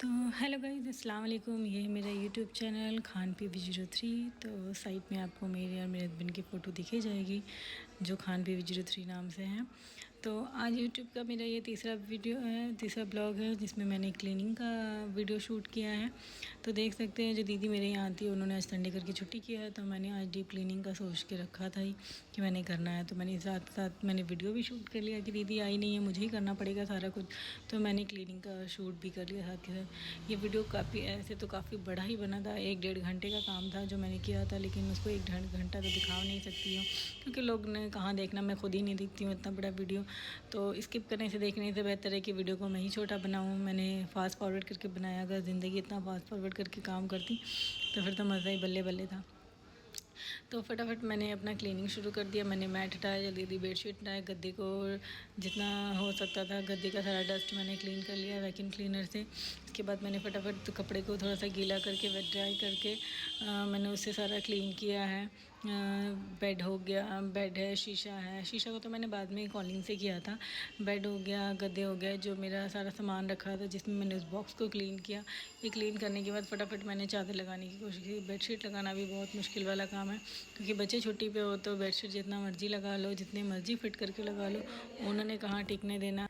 तो hello guys, अस्सलाम वालेकुम। ये है मेरा YouTube channel Khan P V 03। तो साइट में आपको मेरे और मेरे हस्बैंड की फ़ोटो दिखी जाएगी जो खान पी वी 03 नाम से हैं। तो आज यूट्यूब का मेरा ये तीसरा ब्लॉग है जिसमें मैंने क्लीनिंग का वीडियो शूट किया है। तो देख सकते हैं जो दीदी मेरे यहाँ आती है उन्होंने आज संडे करके छुट्टी किया है, तो मैंने आज डीप क्लीनिंग का सोच के रखा था ही कि मैंने करना है। तो मैंने साथ साथ मैंने वीडियो भी शूट कर लिया कि दीदी आई नहीं है, मुझे ही करना पड़ेगा सारा कुछ। तो मैंने क्लीनिंग का शूट भी कर लिया साथ के साथ। ये वीडियो काफ़ी बड़ा ही बना था, 1-1.5 घंटे का काम था जो मैंने किया था, लेकिन उसको 1 घंटा तो दिखा नहीं सकती हूँ क्योंकि लोग ने कहाँ देखना, मैं खुद ही नहीं देखती हूँ इतना बड़ा वीडियो। तो स्किप करने से देखने से बेहतर है कि वीडियो को मैं ही छोटा बनाऊँ। मैंने फास्ट फॉरवर्ड करके बनाया। अगर ज़िंदगी इतना फास्ट फॉरवर्ड करके काम करती तो फिर तो मज़ा ही बल्ले बल्ले था। तो फटाफट मैंने अपना क्लीनिंग शुरू कर दिया। मैंने मैट हटाया, जल्दी जल्दी बेडशीट हटाया, गद्दे को जितना हो सकता था गद्दे का सारा डस्ट मैंने क्लीन कर लिया वैक्यूम क्लीनर से। उसके बाद मैंने फटाफट कपड़े को थोड़ा सा गीला करके वेट ड्राई करके मैंने उससे सारा क्लीन किया है। बेड हो गया, बेड है, शीशा को तो मैंने बाद में कॉलिंग से किया था। बेड हो गया, गद्दे हो गए, जो मेरा सारा सामान रखा था जिसमें मैंने उस बॉक्स को क्लीन किया। ये क्लीन करने के बाद फटाफट मैंने चादर लगाने की कोशिश की। बेडशीट लगाना भी बहुत मुश्किल वाला काम है क्योंकि बच्चे छुट्टी पे हो तो बेडशीट जितना मर्जी लगा लो, जितने मर्जी फिट करके लगा लो, उन्होंने कहाँ टिकने देना।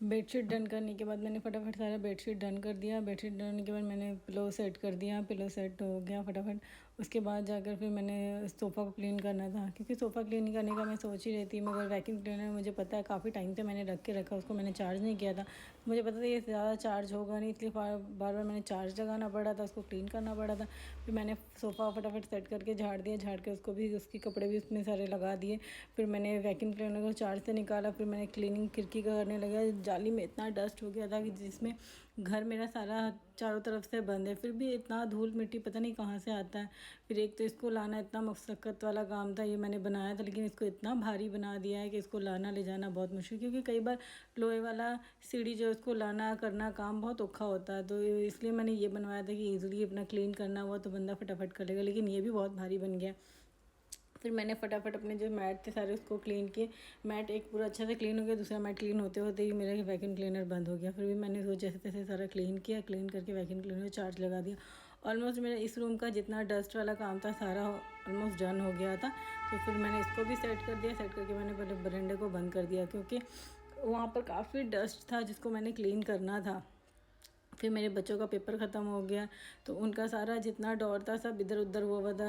बेडशीट डन करने के बाद मैंने फटाफट सारा बेडशीट डन कर दिया। बेडशीट डन करने के बाद मैंने पिलो सेट कर दिया, पिलो सेट हो गया फटाफट। उसके बाद जाकर फिर मैंने सोफ़ा को क्लीन करना था क्योंकि सोफ़ा क्लीन करने का मैं सोच ही रहती, मगर वैक्यूम क्लीनर मुझे पता है काफ़ी टाइम से मैंने रख के रखा, उसको मैंने चार्ज नहीं किया था। मुझे पता था ये ज़्यादा चार्ज होगा नहीं, इसलिए बार बार मैंने चार्ज लगाना पड़ा था, उसको क्लीन करना पड़ा था। फिर मैंने सोफ़ा फटाफट सेट करके झाड़ दिया, झाड़ के उसको भी, उसके कपड़े भी उसमें सारे लगा दिए। फिर मैंने वैक्यूम क्लीनर को चार्ज से निकाला। फिर मैंने क्लीनिंग खिड़की का करने लगा। जाली में इतना डस्ट हो गया था कि जिसमें घर मेरा सारा चारों तरफ से बंद है, फिर भी इतना धूल मिट्टी पता नहीं कहाँ से आता है। फिर एक तो इसको लाना इतना मशक्क़त वाला काम था। ये मैंने बनाया था लेकिन इसको इतना भारी बना दिया है कि इसको लाना ले जाना बहुत मुश्किल, क्योंकि कई बार लोहे वाला सीढ़ी जो इसको लाना करना काम बहुत औखा होता है। तो इसलिए मैंने ये बनवाया था कि ईज़िली अपना क्लीन करना हुआ तो बंदा फटाफट कर लेगा, लेकिन ये भी बहुत भारी बन गया। फिर मैंने फटाफट अपने जो मैट थे सारे उसको क्लीन किए। मैट एक पूरा अच्छा से क्लीन हो गया, दूसरा मैट क्लीन होते होते ही मेरा वैक्यूम क्लीनर बंद हो गया। फिर भी मैंने वो जैसे तैसे सारा क्लीन किया, क्लीन करके वैक्यूम क्लीनर चार्ज लगा दिया। ऑलमोस्ट मेरा इस रूम का जितना डस्ट वाला काम था सारा ऑलमोस्ट डन हो गया था। तो फिर मैंने इसको भी सेट कर दिया। सेट करके मैंने पहले बरंडे को बंद कर दिया क्योंकि वहाँ पर काफ़ी डस्ट था जिसको मैंने क्लीन करना था। फिर मेरे बच्चों का पेपर ख़त्म हो गया तो उनका सारा जितना डोर था सब इधर उधर हुआ था।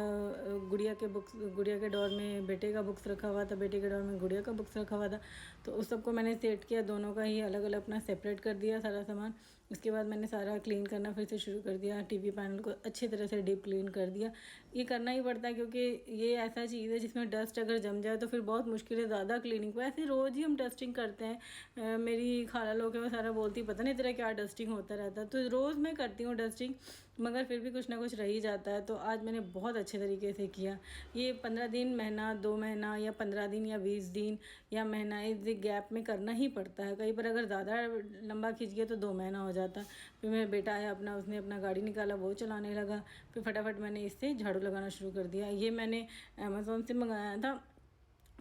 गुड़िया के डोर में बेटे का बुक्स रखा हुआ था, बेटे के डोर में गुड़िया का बुक्स रखा हुआ था। तो उस सबको मैंने सेट किया, दोनों का ही अलग अलग अपना सेपरेट कर दिया सारा सामान। उसके बाद मैंने सारा क्लीन करना फिर से शुरू कर दिया। टीवी पैनल को अच्छी तरह से डीप क्लीन कर दिया। ये करना ही पड़ता है क्योंकि ये ऐसा चीज़ है जिसमें डस्ट अगर जम जाए तो फिर बहुत मुश्किल है ज़्यादा क्लीनिंग को। ऐसे रोज़ ही हम डस्टिंग करते हैं। मेरी खाला लोग हैं वो सारा बोलती पता नहीं तेरा क्या डस्टिंग होता रहता है। तो रोज़ मैं करती हूँ डस्टिंग, मगर फिर भी कुछ ना कुछ रह ही जाता है। तो आज मैंने बहुत अच्छे तरीके से किया। ये 15 दिन, महीना, 2 महीना या 15 दिन या 20 दिन या महीना, इस गैप में करना ही पड़ता है। कई बार अगर ज़्यादा लंबा खींच गया तो 2 महीना हो जाता। फिर मेरा बेटा आया अपना, उसने अपना गाड़ी निकाला, वो चलाने लगा। फिर फटाफट मैंने इससे झाड़ू लगाना शुरू कर दिया। ये मैंने अमेज़ोन से मंगाया था,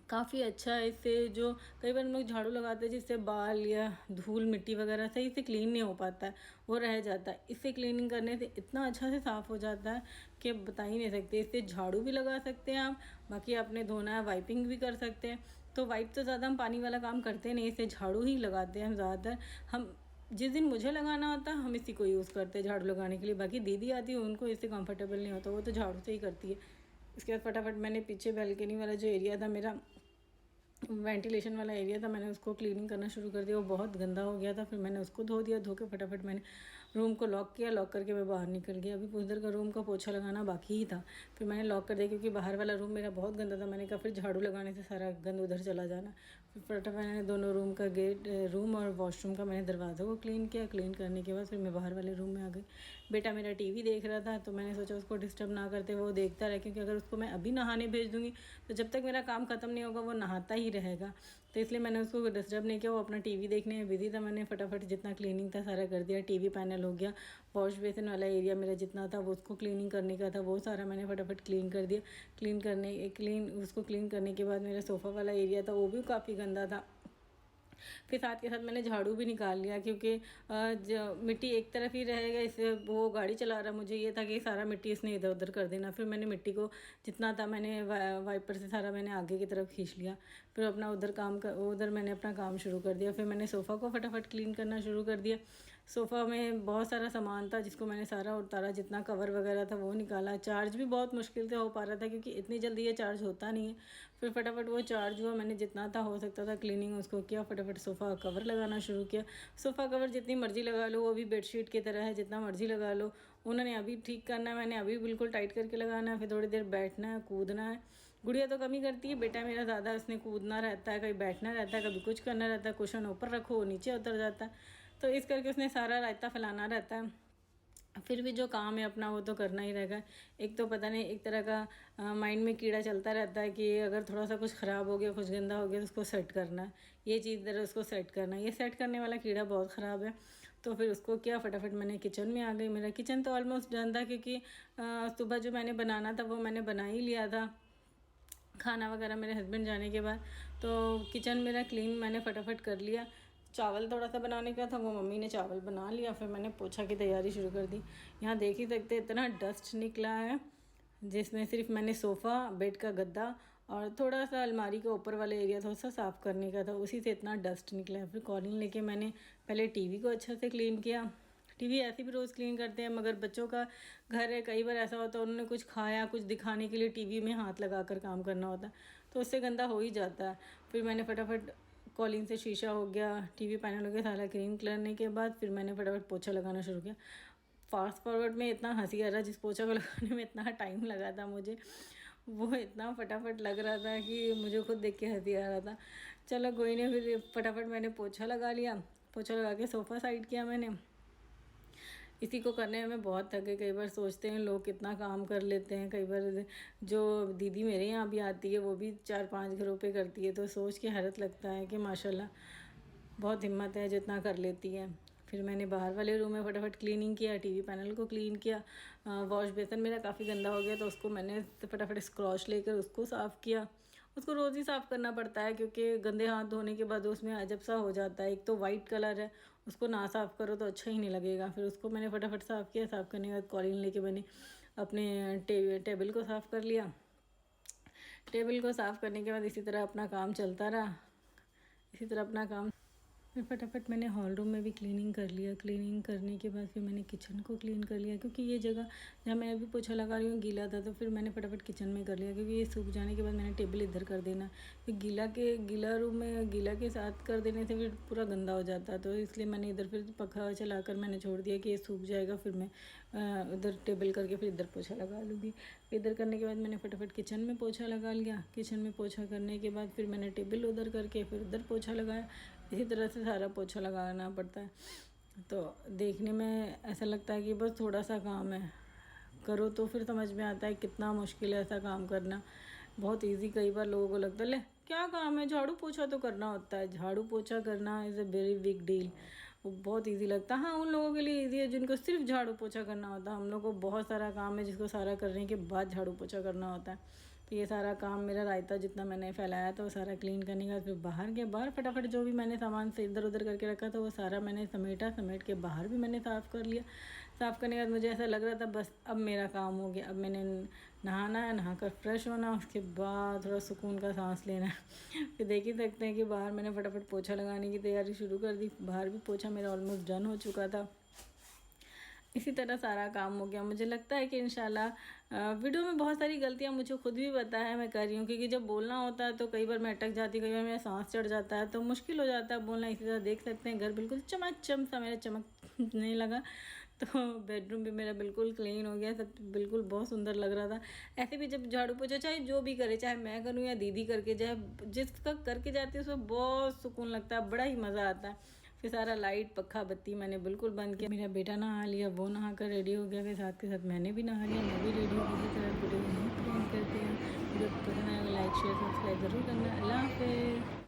काफ़ी अच्छा है। इससे जो कई बार हम लोग झाड़ू लगाते हैं जिससे बाल या धूल मिट्टी वगैरह सही से क्लीन नहीं हो पाता है, वो रह जाता है। इससे क्लीनिंग करने से इतना अच्छा से साफ़ हो जाता है कि बता ही नहीं सकते। इससे झाड़ू भी लगा सकते हैं आप, बाकी आपने धोना है वाइपिंग भी कर सकते हैं। तो वाइप तो ज़्यादा हम पानी वाला काम करते नहीं, इससे झाड़ू ही लगाते हैं हम ज़्यादातर। हम जिस दिन मुझे लगाना होता है हम इसी को यूज़ करते हैं झाड़ू लगाने के लिए। बाकी दीदी आती है उनको इससे कंफर्टेबल नहीं होता, वो तो झाड़ू से ही करती है। इसके बाद फटाफट मैंने पीछे बैल्कनी वाला जो एरिया था, मेरा वेंटिलेशन वाला एरिया था, मैंने उसको क्लीनिंग करना शुरू कर दिया। वो बहुत गंदा हो गया था, फिर मैंने उसको धो दिया। धो के फटाफट मैंने रूम को लॉक किया। लॉक करके मैं बाहर निकल गया। अभी उधर का रूम का पोछा लगाना बाकी ही था, फिर मैंने लॉक कर दिया क्योंकि बाहर वाला रूम मेरा बहुत गंदा था। मैंने कहा फिर झाड़ू लगाने से सारा गंद उधर चला जाना। फिर फटाफट मैंने दोनों रूम का गेट, रूम और वॉशरूम का मैंने दरवाज़ा को क्लीन किया। क्लीन करने के बाद फिर मैं बाहर वाले रूम में आ गई। बेटा मेरा टीवी देख रहा था तो मैंने सोचा उसको डिस्टर्ब ना करते वो देखता रहे, क्योंकि अगर उसको मैं अभी नहाने भेज दूँगी तो जब तक मेरा काम ख़त्म नहीं होगा वो नहाता ही रहेगा। तो इसलिए मैंने उसको डिस्टर्ब नहीं किया, वो अपना टीवी देखने में बिजी था। मैंने फटाफट जितना क्लीनिंग था सारा कर दिया। टीवी पैनल हो गया, वॉश बेसिन वाला एरिया मेरा जितना था वो उसको क्लीनिंग करने का था, वो सारा मैंने फटाफट क्लीन कर दिया। उसको क्लीन करने के बाद मेरा सोफ़ा वाला एरिया था वो भी काफ़ी गंदा था, फिर साथ के साथ मैंने झाड़ू भी निकाल लिया, क्योंकि मिट्टी एक तरफ ही रहेगा, इससे वो गाड़ी चला रहा, मुझे ये था कि सारा मिट्टी इसने इधर उधर कर देना। फिर मैंने मिट्टी को जितना था मैंने वाइपर से सारा मैंने आगे की तरफ खींच लिया। फिर अपना उधर मैंने अपना काम शुरू कर दिया। फिर मैंने सोफ़ा को फटाफट क्लीन करना शुरू कर दिया। सोफ़ा में बहुत सारा सामान था जिसको मैंने सारा उतारा, जितना कवर वगैरह था वो निकाला। चार्ज भी बहुत मुश्किल से हो पा रहा था क्योंकि इतनी जल्दी ये चार्ज होता नहीं है। फिर फटाफट वो चार्ज हुआ, मैंने जितना था हो सकता था क्लीनिंग उसको किया। फटाफट सोफ़ा कवर लगाना शुरू किया। सोफ़ा कवर जितनी मर्ज़ी लगा लो, वो भी बेडशीट की तरह है, जितना मर्ज़ी लगा लो। उन्होंने अभी ठीक करना है, मैंने अभी बिल्कुल टाइट करके लगाना है। फिर थोड़ी देर बैठना है, कूदना है। गुड़िया तो कम ही करती है, बेटा मेरा ज़्यादा, उसने कूदना रहता है, कभी बैठना रहता है, कभी कुछ करना रहता है। कुशन ऊपर रखो, नीचे उतर जाता है, तो इस करके उसने सारा रायता फैलाना रहता है। फिर भी जो काम है अपना वो तो करना ही रहेगा। एक तो पता नहीं, एक तरह का माइंड में कीड़ा चलता रहता है कि अगर थोड़ा सा कुछ ख़राब हो गया, कुछ गंदा हो गया तो उसको सेट करना है, ये चीज़ इधर उसको सेट करना है। ये सेट करने वाला कीड़ा बहुत ख़राब है। तो फिर उसको क्या, फटाफट मैंने किचन में आ गई। मेरा किचन तो ऑलमोस्ट डन था, क्योंकि सुबह जो मैंने बनाना था वो मैंने बना ही लिया था, खाना वगैरह मेरे हस्बैंड जाने के बाद। तो किचन मेरा क्लीन मैंने फटाफट कर लिया। चावल थोड़ा सा बनाने का था, वो मम्मी ने चावल बना लिया। फिर मैंने पोछा की तैयारी शुरू कर दी। यहाँ देख ही सकते इतना डस्ट निकला है, जिसमें सिर्फ मैंने सोफ़ा, बेड का गद्दा और थोड़ा सा अलमारी के ऊपर वाले एरिया थोड़ा सा साफ़ करने का था, उसी से इतना डस्ट निकला है। फिर कॉलिन लेके मैंने पहले टीवी को अच्छा से क्लीन किया। टीवी ऐसे भी रोज़ क्लीन करते हैं, मगर बच्चों का घर है, कई बार ऐसा होता है उन्होंने कुछ खाया, कुछ दिखाने के लिए टीवी में हाथ लगा कर काम करना होता है, तो उससे गंदा हो ही जाता है। फिर मैंने फटाफट कॉलिंग से शीशा हो गया, टीवी पैनल हो गया, सारा क्लीन करने के बाद फिर मैंने फटाफट पोछा लगाना शुरू किया। फास्ट फॉरवर्ड में इतना हंसी आ रहा, जिस पोछा को लगाने में इतना टाइम लगा था मुझे, वो इतना फटाफट लग रहा था कि मुझे खुद देख के हंसी आ रहा था। चलो कोई नहीं, फिर फटाफट मैंने पोछा लगा लिया। पोछा लगा के सोफ़ा साइड किया मैंने। इसी को करने में बहुत थके। कई बार सोचते हैं लोग कितना काम कर लेते हैं। कई बार जो दीदी मेरे यहाँ भी आती है वो भी 4-5 घरों पे करती है, तो सोच के हैरत लगता है कि माशाल्लाह बहुत हिम्मत है जितना कर लेती है। फिर मैंने बाहर वाले रूम में फटाफट क्लीनिंग किया, टीवी पैनल को क्लीन किया। वॉश बेसन मेरा काफ़ी गंदा हो गया, तो उसको मैंने फटाफट स्क्रॉच लेकर उसको साफ़ किया। उसको रोज़ ही साफ़ करना पड़ता है, क्योंकि गंदे हाथ धोने के बाद उसमें अजब सा हो जाता है। एक तो वाइट कलर है, उसको ना साफ़ करो तो अच्छा ही नहीं लगेगा। फिर उसको मैंने फटाफट साफ़ किया। साफ़ करने के बाद कॉलिन लेके मैंने अपने टेबल को साफ़ कर लिया। टेबल को साफ़ करने के बाद इसी तरह अपना काम चलता रहा, इसी तरह अपना काम। फिर फटाफट मैंने हॉल रूम में भी क्लीनिंग कर लिया। क्लीनिंग करने के बाद फिर मैंने किचन को क्लीन कर लिया, क्योंकि ये जगह जहाँ मैं अभी पोछा लगा रही हूँ गीला था, तो फिर मैंने फटाफट किचन में कर लिया, क्योंकि ये सूख जाने के बाद मैंने टेबल इधर कर देना। फिर गीला रूम में गीला के साथ कर देने से फिर पूरा गंदा हो जाता है, तो इसलिए मैंने इधर फिर पंखा चला कर मैंने छोड़ दिया कि ये सूख जाएगा। फिर मैं उधर टेबल करके फिर इधर पोछा लगा लूँगी। इधर करने के बाद मैंने फटाफट किचन में पोछा लगा लिया। किचन में पोछा करने के बाद फिर मैंने टेबल उधर करके फिर उधर पोछा लगाया। इसी तरह से सारा पोछा लगाना पड़ता है। तो देखने में ऐसा लगता है कि बस थोड़ा सा काम है, करो तो फिर समझ में आता है कितना मुश्किल है ऐसा काम करना। बहुत इजी कई बार लोगों को लगता है ले क्या काम है, झाड़ू पोछा तो करना होता है। झाड़ू पोछा करना is a very big deal, वो बहुत इजी लगता है। हाँ, उन लोगों के लिए इजी है जिनको सिर्फ झाड़ू पोछा करना होता है। हम लोग को बहुत सारा काम है जिसको सारा करने के बाद झाड़ू पोछा करना होता है। तो ये सारा काम मेरा रायता जितना मैंने फैलाया था वो सारा क्लीन करने के बाद फिर बाहर फटाफट जो भी मैंने सामान से इधर उधर करके रखा था वो सारा मैंने समेट के बाहर भी मैंने साफ़ कर लिया। साफ़ करने के बाद मुझे ऐसा लग रहा था बस अब मेरा काम हो गया। अब मैंने नहाना है, नहा कर फ्रेश होना, उसके बाद थोड़ा सुकून का सांस लेना है। फिर देख ही सकते हैं कि बाहर मैंने फटाफट पोछा लगाने की तैयारी शुरू कर दी। बाहर भी पोछा मेरा ऑलमोस्ट डन हो चुका था। इसी तरह सारा काम हो गया। मुझे लगता है कि इंशाल्लाह वीडियो में बहुत सारी गलतियां मुझे खुद भी पता है मैं कर रही हूँ, क्योंकि जब बोलना होता है तो कई बार मैं अटक जाती, कई बार मेरा सांस चढ़ जाता है, तो मुश्किल हो जाता है बोलना। इसी तरह देख सकते हैं घर बिल्कुल चमचम सा मेरा चमकने लगा। तो बेडरूम भी मेरा बिल्कुल क्लीन हो गया, सब बिल्कुल बहुत सुंदर लग रहा था। ऐसे भी जब झाड़ू पोछा चाहे जो भी करे, चाहे मैं करूँ या दीदी करके जाए, जिसका करके जाती है उसमें बहुत सुकून लगता है, बड़ा ही मज़ा आता है। फिर सारा लाइट पक्खा बत्ती मैंने बिल्कुल बंद किया। मेरा बेटा नहा लिया, वो नहा कर रेडी हो गया, फिर साथ के साथ मैंने भी नहा लिया, मैं भी रेडी हो गई। इसी तरह वीडियो यहीं प्लान करते हैं। वीडियो पसंद आएगा लाइक शेयर सब्सक्राइब ज़रूर करना। अल्लाह हाफ़िज़।